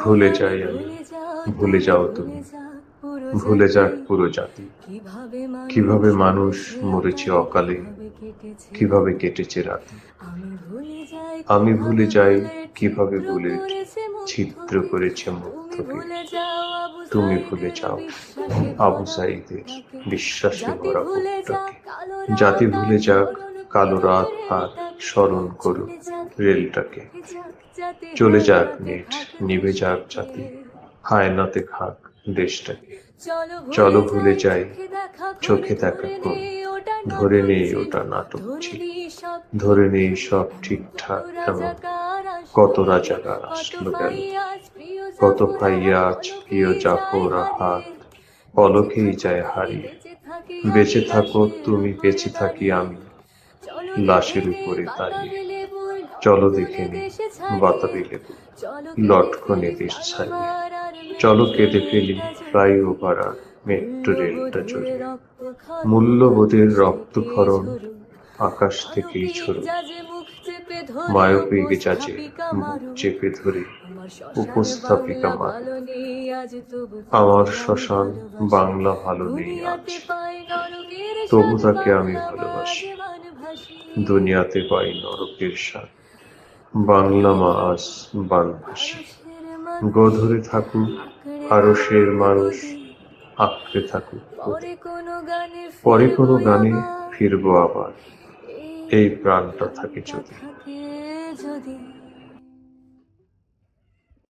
ভুলে যাই আমি, ভুলে যাও তুমি, ভুলে যাক পুরো জাতি। কিভাবে মানুষ মরেছে অকালে, কিভাবে কেটেছে রাতে। আমি ভুলে যাই কিভাবে বুলেট ছিদ্র করেছে মুগ্ধকে। তুমি ভুলে যাও আবু সাঈদের বিশ্বাসে ভরা বুকটাকে। জাতি ভুলে যাক কালো রাত আর স্মরণ করুক রেলটাকে। চলে যাক নেট, নিভে যাক জাতি, হায়নাতে খাক দেশটাকে। চলো ভুলে যাই চোখে দেখা খুন, ধরে নেই ওটা নাটক ছিল, ধরে নেই সব ঠিকঠাক এমন। কত রাজাকার আসলো গেল, কত ভাইয়া আজ প্রিয় জাফর হাত পলকেই যায় হারিয়ে। বেঁচে থাকো তুমি, বেঁচে থাকি আমি, লাশের উপরে দাঁড়িয়ে। চলো দেখে নি বাতাবি লেবু লটকনে দেশ ছাড়িয়ে। চলো কেঁদে ফেলি ফ্লাইওভার আর মেট্রো রেলটা জড়িয়ে। মূল্যবোধের রক্তক্ষরণ আকাশ থেকেই ছড়ুক, মায়োপিক জাজে মুখ চেপে ধরে উপস্থাপিকা মার। আমার শ্মশান বাংলা ভালো নেই আজ, তবু তাকে আমি ভালোবাসি। দুনিয়াতে পাই নরকের স্বাদ, বাংলা মা আজ বানভাসি। গোধরে থাকুক আরশের মানুষ, আঁকড়ে থাকুক পরে কোনো গানে ফিরবো আবার, এই প্রাণটা থাকে যদি।